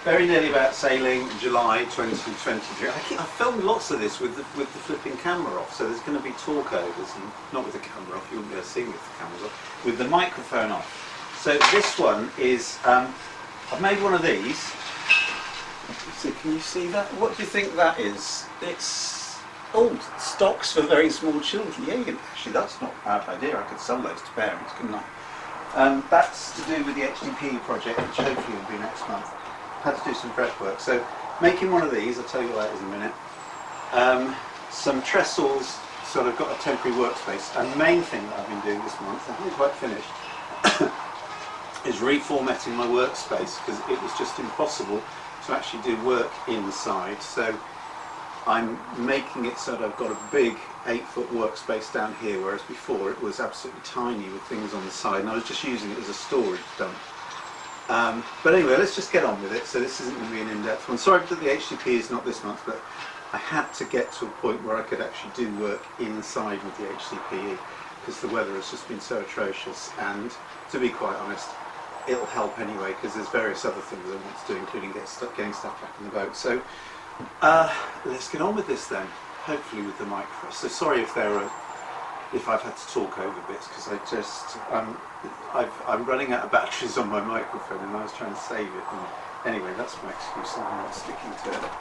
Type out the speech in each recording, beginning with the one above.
Very nearly about sailing July 2023. I filmed lots of this with the flipping camera off, so there's going to be talkovers, and not with the camera off, you wouldn't be able to see me with the cameras off, with the microphone off. So this one is, I've made one of these. So can you see that? What do you think that is? It's stocks for very small children. Yeah, actually that's not a bad idea. I could sell those to parents, couldn't I? That's to do with the HDPE project, which hopefully will be next month. Had to do some prep work, so making one of these, I'll tell you what that is in a minute. Some trestles, sort of got a temporary workspace, and the main thing that I've been doing this month, I haven't quite finished, is reformatting my workspace, because it was just impossible to actually do work inside. So I'm making it so that I've got a big 8-foot workspace down here, whereas before it was absolutely tiny with things on the side, and I was just using it as a storage dump. But anyway, let's just get on with it. So this isn't going to be an in-depth one. Sorry that the HDPE is not this month, but I had to get to a point where I could actually do work inside with the HDPE because the weather has just been so atrocious, and to be quite honest, it'll help anyway because there's various other things I want to do, including getting stuff back in the boat. So let's get on with this then, hopefully with the microphone. So sorry if I've had to talk over bits, because I'm running out of batteries on my microphone and I was trying to save it, and anyway, that's my excuse and I'm not sticking to it.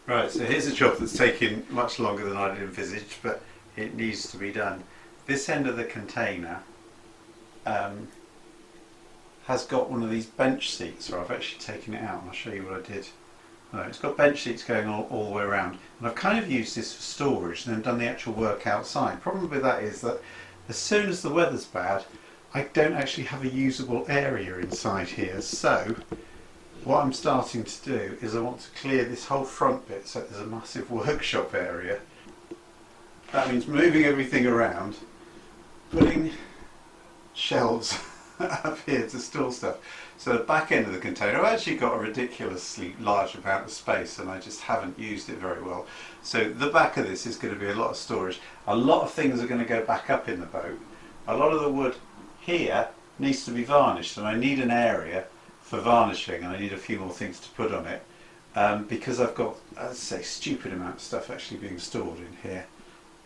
Right, so here's a job that's taken much longer than I'd envisaged, but it needs to be done. This end of the container has got one of these bench seats, or I've actually taken it out and I'll show you what I did. It's got bench seats going all the way around, and I've kind of used this for storage and then done the actual work outside. Problem with that is that as soon as the weather's bad, I don't actually have a usable area inside here. So what I'm starting to do is I want to clear this whole front bit so there's a massive workshop area. That means moving everything around, putting shelves up here to store stuff. So the back end of the container, I've actually got a ridiculously large amount of space and I just haven't used it very well. So the back of this is going to be a lot of storage. A lot of things are going to go back up in the boat. A lot of the wood here needs to be varnished, and I need an area for varnishing, and I need a few more things to put on it because I've got, I'd say, stupid amount of stuff actually being stored in here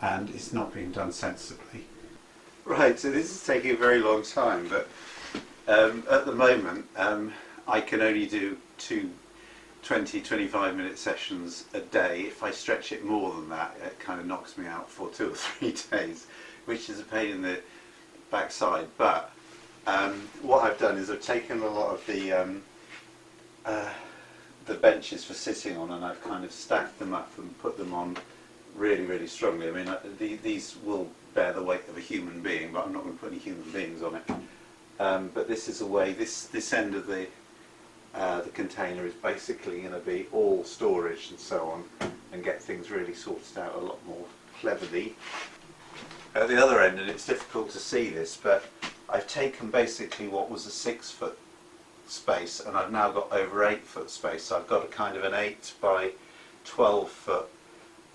and it's not being done sensibly. Right, so this is taking a very long time, but at the moment I can only do 2 20-25 minute sessions a day. If I stretch it more than that, it kind of knocks me out for 2 or 3 days, which is a pain in the backside. But what I've done is I've taken a lot of the benches for sitting on, and I've kind of stacked them up and put them on really strongly. I mean, these will bear the weight of a human being, but I'm not going to put any human beings on it. But this is a way, this end of the container is basically going to be all storage and so on, and get things really sorted out a lot more cleverly. At the other end, and it's difficult to see this, but I've taken basically what was a 6-foot space and I've now got over 8-foot space. So I've got a kind of an 8 by 12-foot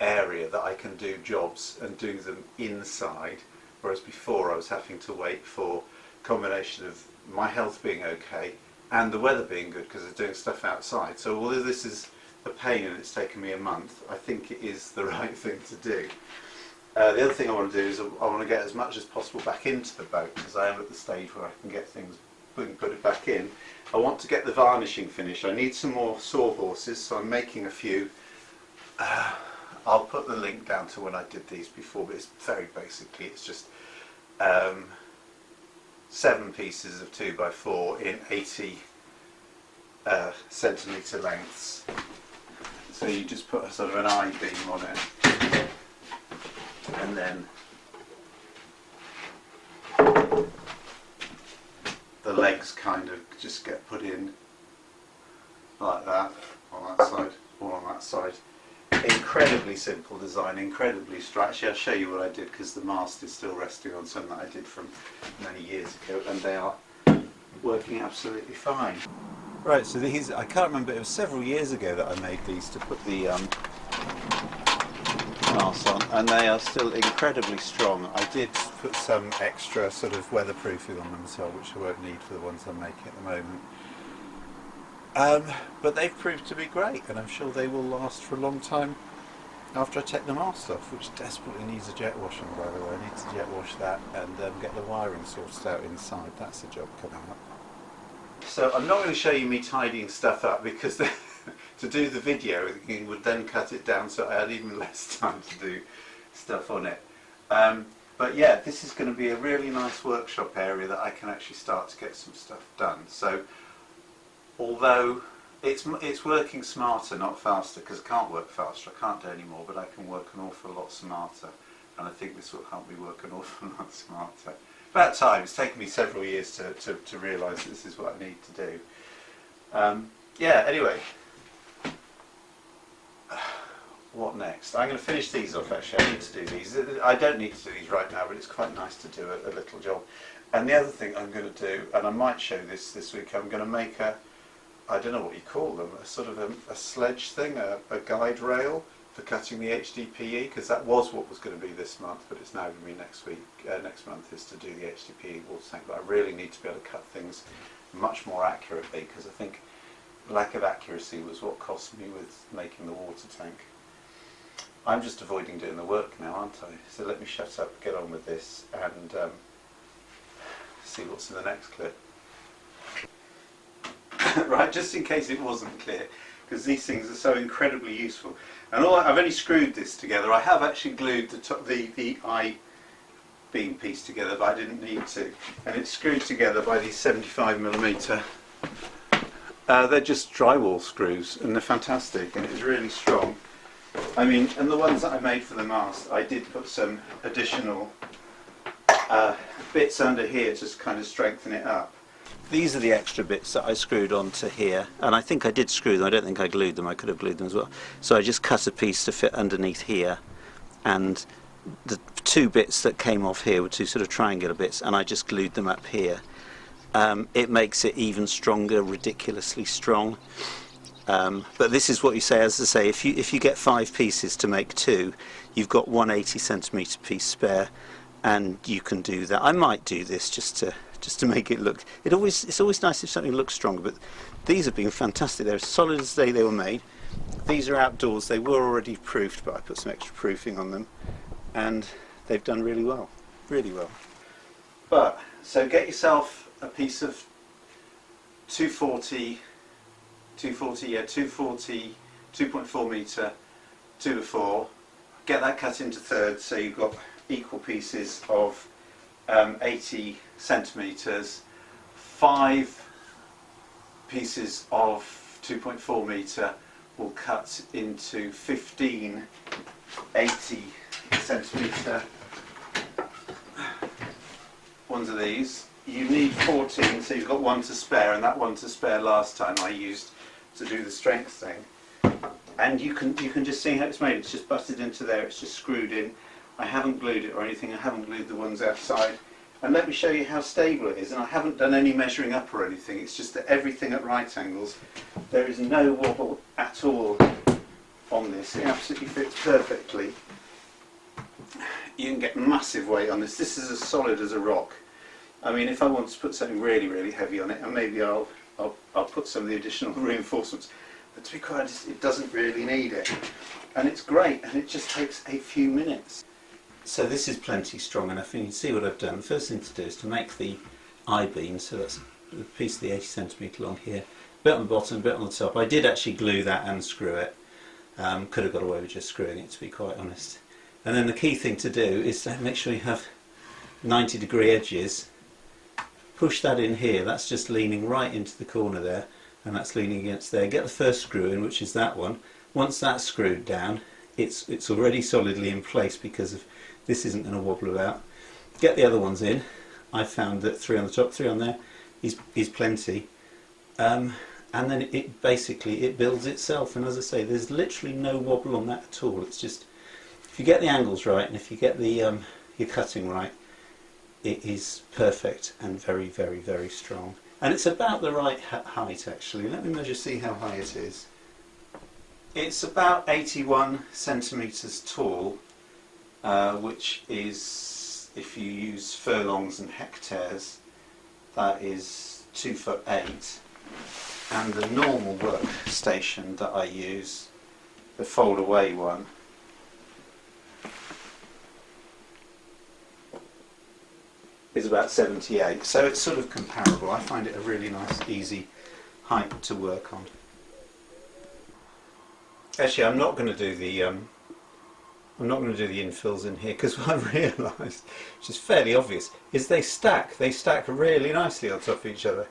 area that I can do jobs and do them inside, whereas before I was having to wait for a combination of my health being okay and the weather being good because I was doing stuff outside. So although this is a pain and it's taken me a month, I think it is the right thing to do. The other thing I want to do is I want to get as much as possible back into the boat, because I am at the stage where I can get things, put it back in. I want to get the varnishing finished. I need some more sawhorses, so I'm making a few. I'll put the link down to when I did these before, but it's very basically, it's just 7 pieces of 2x4 in 80 centimetre lengths. So you just put a sort of an I-beam on it, and then the legs kind of just get put in like that on that side or on that side. Incredibly simple design, incredibly strong. Actually, I'll show you what I did, because the mast is still resting on some that I did from many years ago, and they are working absolutely fine. Right, so these, I can't remember, it was several years ago that I made these to put the mast on, and they are still incredibly strong. I did put some extra sort of weatherproofing on them as well, which I won't need for the ones I'm making at the moment. But they've proved to be great, and I'm sure they will last for a long time after I take the mast off, which desperately needs a jet washing, by the way. I need to jet wash that and get the wiring sorted out inside. That's the job coming up. So I'm not going to show you me tidying stuff up, because to do the video you would then cut it down, so I had even less time to do stuff on it. But yeah, this is going to be a really nice workshop area that I can actually start to get some stuff done. So although it's working smarter, not faster, because I can't work faster, I can't do any more, but I can work an awful lot smarter, and I think this will help me work an awful lot smarter. About time. It's taken me several years to realise this is what I need to do. Yeah, anyway, what next? I'm going to finish these off, actually. I need to do these. I don't need to do these right now, but it's quite nice to do a little job. And the other thing I'm going to do, and I might show this week, I'm going to make I don't know what you call them, a sort of a sledge thing, a guide rail for cutting the HDPE, because that was what was going to be this month, but it's now going to be next week. Next month is to do the HDPE water tank, but I really need to be able to cut things much more accurately, because I think lack of accuracy was what cost me with making the water tank. I'm just avoiding doing the work now, aren't I? So let me shut up, get on with this, and see what's in the next clip. Right, just in case it wasn't clear, because these things are so incredibly useful. And I've only screwed this together. I have actually glued the I-beam piece together, but I didn't need to. And it's screwed together by these 75mm. They're just drywall screws, and they're fantastic, and it's really strong. I mean, and the ones that I made for the mast, I did put some additional bits under here to kind of strengthen it up. These are the extra bits that I screwed onto here, and I think I did screw them. I don't think I glued them. I could have glued them as well. So I just cut a piece to fit underneath here, and the two bits that came off here were two sort of triangular bits, and I just glued them up here. It makes it even stronger, ridiculously strong. But this is what you say, as I say, if you get 5 pieces to make 2, you've got one 80cm piece spare, and you can do that. I might do this just to make it look. It's always nice if something looks stronger, but these have been fantastic. They're as solid as they were made. These are outdoors. They were already proofed, but I put some extra proofing on them, and they've done really well, really well. But so get yourself a piece of 240, 2.4 metre 2x4. Get that cut into thirds, so you've got equal pieces of 80 centimetres, 5 pieces of 2.4 metre will cut into 15 80 centimetre ones of these. You need 14, so you've got one to spare, and that one to spare last time I used to do the strength thing. And you can just see how it's made. It's just butted into there, it's just screwed in. I haven't glued it or anything, I haven't glued the ones outside. And let me show you how stable it is, and I haven't done any measuring up or anything, it's just that everything at right angles. There is no wobble at all on this, it absolutely fits perfectly. You can get massive weight on this. This is as solid as a rock. I mean, if I want to put something really, really heavy on it, and maybe I'll put some of the additional reinforcements, but to be quite honest, it doesn't really need it. And it's great, and it just takes a few minutes. So this is plenty strong enough, and you can see what I've done. The first thing to do is to make the I-beam, so that's a piece of the 80cm long here, a bit on the bottom, a bit on the top. I did actually glue that and screw it. Could have got away with just screwing it, to be quite honest. And then the key thing to do is to make sure you have 90-degree edges. Push that in here, that's just leaning right into the corner there, and that's leaning against there. Get the first screw in, which is that one. Once that's screwed down, it's already solidly in place because of this isn't going to wobble about. Get the other ones in. I found that 3 on the top, 3 on there is plenty. And then it basically builds itself, and as I say, there's literally no wobble on that at all. It's just, if you get the angles right and if you get the your cutting right, it is perfect and very, very, very strong. And it's about the right height actually. Let me measure, see how high it is. It's about 81 centimetres tall, which is, if you use furlongs and hectares, that is 2'8". and the normal workstation that I use, the fold away one, is about 78, so it's sort of comparable. I find it a really nice, easy height to work on. Actually, I'm not going to do the infills in here, because what I've realised, which is fairly obvious, is they stack really nicely on top of each other.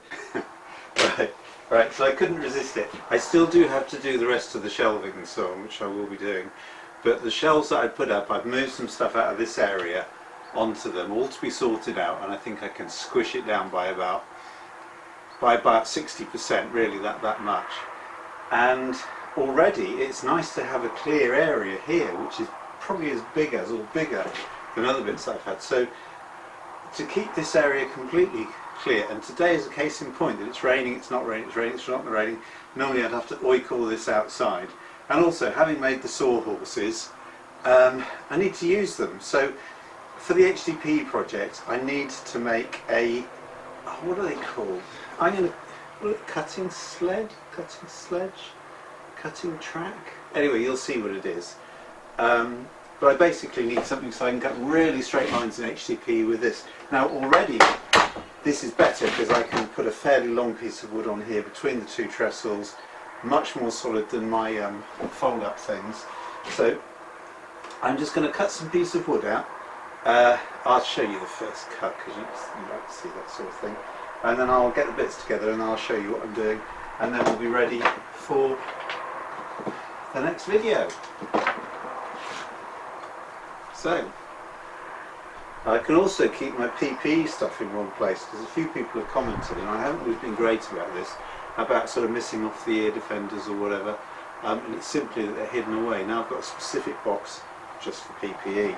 Right, so I couldn't resist it. I still do have to do the rest of the shelving and so on, which I will be doing, but the shelves that I put up, I've moved some stuff out of this area onto them, all to be sorted out, and I think I can squish it down by about 60%, really, that much. And already it's nice to have a clear area here, which is probably as big as or bigger than other bits I've had. So to keep this area completely clear, and today is a case in point that it's raining, it's not raining, it's raining, it's not raining. Normally I'd have to oik all this outside. And also, having made the sawhorses, I need to use them. So for the HDPE project, I need to make a, what are they called? I'm going to, cutting track? Anyway, you'll see what it is. But I basically need something so I can cut really straight lines in HDPE with this. Now already, this is better because I can put a fairly long piece of wood on here between the two trestles, much more solid than my fold-up things. So I'm just going to cut some piece of wood out. I'll show you the first cut because you like to see that sort of thing, and then I'll get the bits together and I'll show you what I'm doing, and then we'll be ready for the next video. So I can also keep my PPE stuff in one place, because a few people have commented, and I haven't always been great about this, about sort of missing off the ear defenders or whatever, and it's simply that they're hidden away. Now I've got a specific box just for PPE.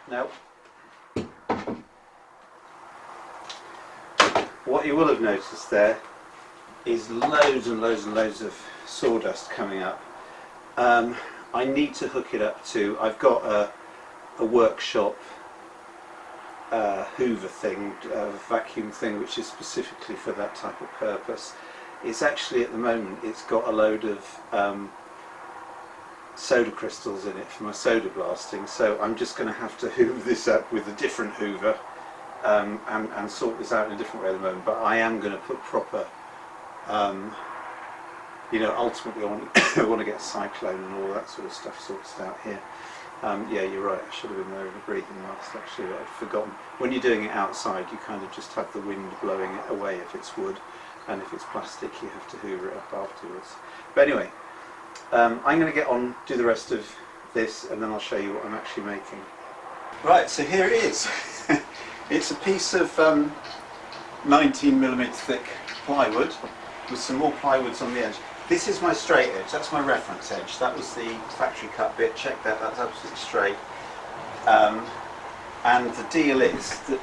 Now, what you will have noticed there is loads and loads and loads of sawdust coming up. I need to hook it up to, I've got a workshop hoover thing, vacuum thing, which is specifically for that type of purpose. It's actually, at the moment, it's got a load of soda crystals in it for my soda blasting, so I'm just going to have to hoover this up with a different hoover and sort this out in a different way at the moment. But I am going to put proper, you know, ultimately I want to get cyclone and all that sort of stuff sorted out here. Yeah, you're right, I should have been wearing a breathing mask actually, but I'd forgotten. When you're doing it outside, you kind of just have the wind blowing it away if it's wood, and if it's plastic you have to hoover it up afterwards. But anyway, I'm going to get on, do the rest of this, and then I'll show you what I'm actually making. Right, so here it is. It's a piece of 19mm thick plywood with some more plywoods on the edge. This is my straight edge, that's my reference edge. That was the factory cut bit, check that, that's absolutely straight. And the deal is that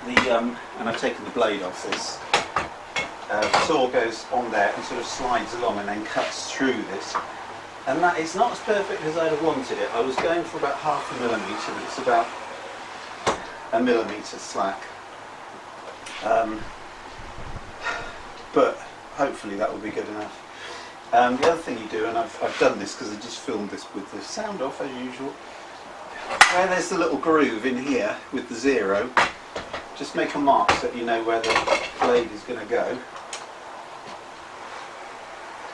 and I've taken the blade off this, the saw goes on there and sort of slides along and then cuts through this. And that is not as perfect as I'd have wanted it. I was going for about 0.5 millimetre, but it's about 1 millimetre slack. But hopefully that will be good enough. The other thing you do, and I've done this because I just filmed this with the sound off as usual, where there's the little groove in here with the 0, just make a mark so that you know where the blade is going to go.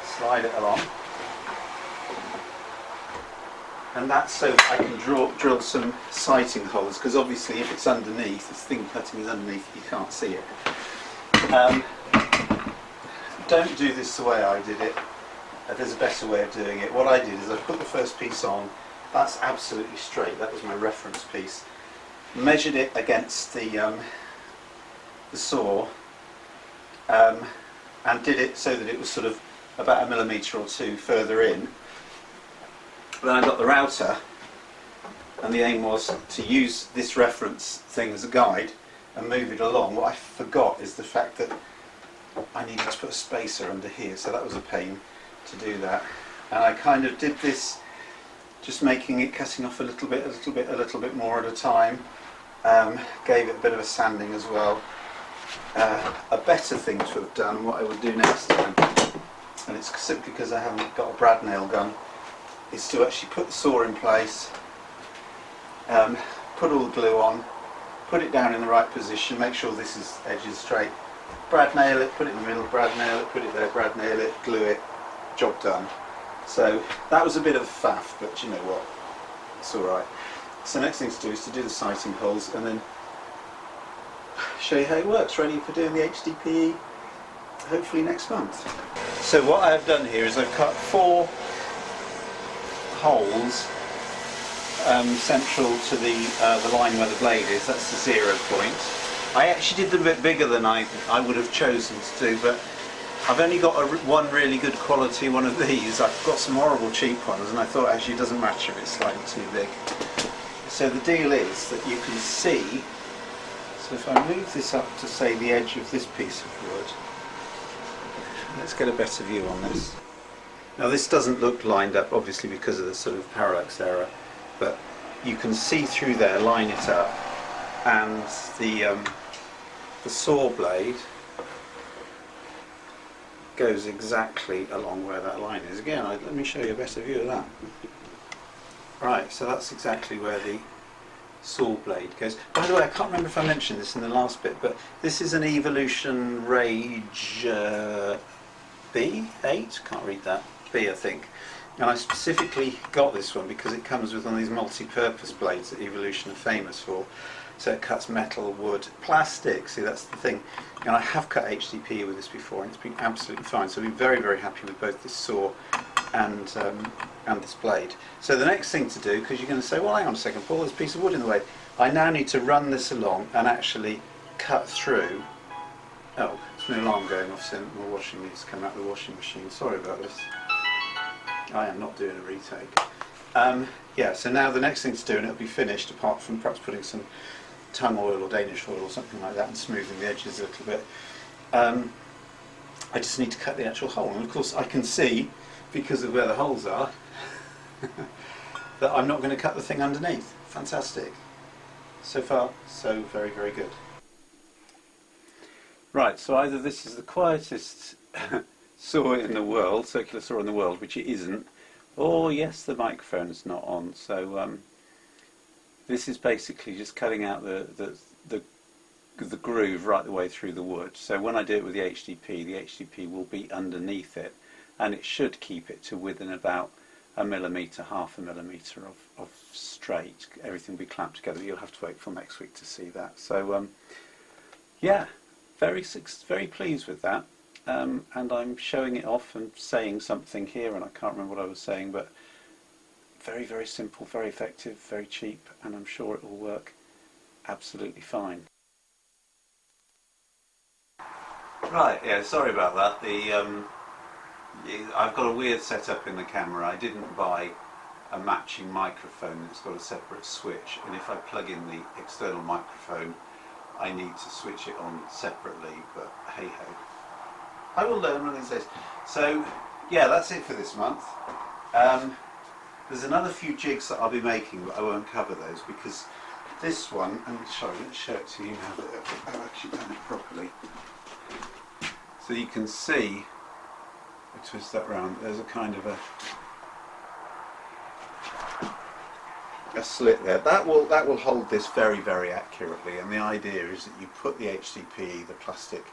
Slide it along. And that's so that I can drill some sighting holes, because obviously if it's underneath, this thing cutting is underneath, you can't see it. Don't do this the way I did it. there's a better way of doing it. What I did is I put the first piece on. That's absolutely straight. That was my reference piece. Measured it against the saw, and did it so that it was sort of about 1 millimetre or 2 further in. Then I got the router, and the aim was to use this reference thing as a guide and move it along. What I forgot is the fact that I needed to put a spacer under here, so that was a pain to do that. And I kind of did this, just making it, cutting off a little bit more at a time. Gave it a bit of a sanding as well. A better thing to have done, what I would do next time, and it's simply because I haven't got a brad nail gun, is to actually put the saw in place, put all the glue on, put it down in the right position, make sure this is edges straight, brad nail it, put it in the middle, brad nail it, put it there, brad nail it, glue it, job done. So that was a bit of a faff, but you know what, it's alright. So the next thing to do is to do the sighting holes and then show you how it works, ready for doing the HDPE hopefully next month. So what I've done here is I've cut 4 holes central to the line where the blade is. That's the 0 point. I actually did them a bit bigger than I would have chosen to do, but I've only got one really good quality one of these. I've got some horrible cheap ones, and I thought actually it doesn't matter if it's slightly too big. So the deal is that you can see, so if I move this up to say the edge of this piece of wood, let's get a better view on this. Now this doesn't look lined up obviously because of the sort of parallax error, but you can see through there, line it up, and the saw blade goes exactly along where that line is. Again, let me show you a better view of that. Right, so that's exactly where the saw blade goes. By the way, I can't remember if I mentioned this in the last bit, but this is an Evolution Rage B, 8? Can't read that. B, I think. And I specifically got this one because it comes with one of these multi-purpose blades that Evolution are famous for. So it cuts metal, wood, plastic. See, that's the thing. And I have cut HDPE with this before, and it's been absolutely fine. So I've been very, very happy with both this saw and this blade. So the next thing to do, because you're going to say, well, hang on a second, Paul, there's a piece of wood in the way. I now need to run this along and actually cut through. Oh, it's my alarm going off, so my washing needs to come out of the washing machine. Sorry about this. I am not doing a retake. Yeah, so now the next thing to do, and it'll be finished, apart from perhaps putting some tung oil or Danish oil or something like that and smoothing the edges a little bit, I just need to cut the actual hole. And of course I can see, because of where the holes are, that I'm not going to cut the thing underneath. Fantastic. So far, so very, very good. Right, so either this is the quietest saw in the world, circular saw in the world, which it isn't, or yes, the microphone is not on. So this is basically just cutting out the groove right the way through the wood. So when I do it with the HDPE will be underneath it, and it should keep it to within about 1 millimetre, half a millimetre of straight. Everything will be clamped together. You'll have to wait till next week to see that. So yeah, very pleased with that. And I'm showing it off and saying something here, and I can't remember what I was saying, but very, very simple, very effective, very cheap, and I'm sure it will work absolutely fine. Right, yeah, sorry about that. I've got a weird setup in the camera. I didn't buy a matching microphone that's got a separate switch, and if I plug in the external microphone I need to switch it on separately, but hey ho. I will learn one of these days. So yeah, that's it for this month. There's another few jigs that I'll be making, but I won't cover those because this one, and sorry, let's show it to you now that I've actually done it properly. So you can see, I twist that round, there's a kind of a slit there. That will hold this very, very accurately, and the idea is that you put the HDPE, the plastic,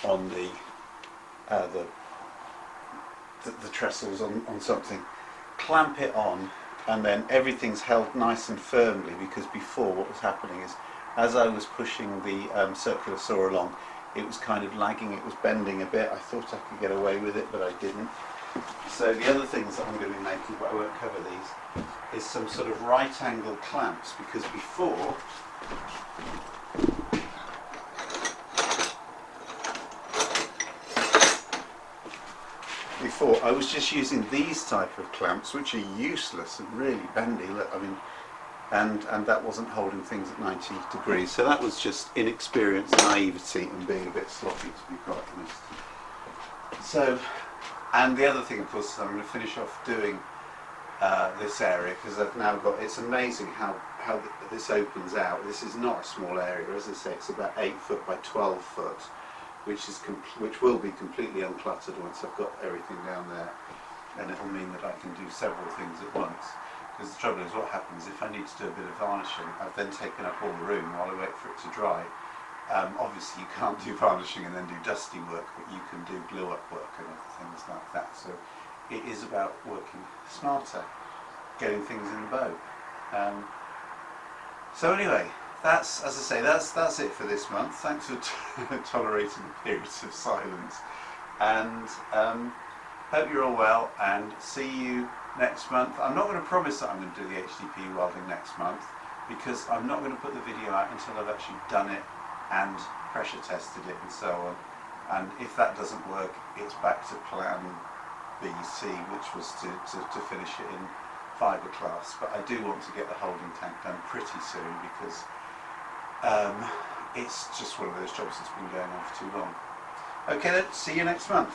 on the trestles on something, clamp it on, and then everything's held nice and firmly, because before what was happening is, as I was pushing the circular saw along, it was kind of lagging, it was bending a bit. I thought I could get away with it, but I didn't. So the other things that I'm going to be making, but I won't cover these, is some sort of right angle clamps, because before I was just using these type of clamps, which are useless and really bendy. Look, I mean, and that wasn't holding things at 90 degrees. So that was just inexperience, naivety, and being a bit sloppy, to be quite honest. So, and the other thing, of course, is I'm going to finish off doing this area, because I've now got. It's amazing how this opens out. This is not a small area, as I say. It's about 8 foot by 12 foot. Which will be completely uncluttered once I've got everything down there, and it will mean that I can do several things at once. Because the trouble is, what happens if I need to do a bit of varnishing, I've then taken up all the room while I wait for it to dry. Obviously you can't do varnishing and then do dusty work, but you can do glue up work and other things like that. So it is about working smarter, getting things in the bow. So anyway, that's, as I say, that's it for this month. Thanks for tolerating the periods of silence, and hope you're all well, and see you next month. I'm not going to promise that I'm going to do the HDPE welding next month, because I'm not going to put the video out until I've actually done it and pressure tested it and so on. And if that doesn't work, it's back to plan B, C, which was to finish it in fibre class. But I do want to get the holding tank done pretty soon, because it's just one of those jobs that's been going on for too long. Okay then, see you next month.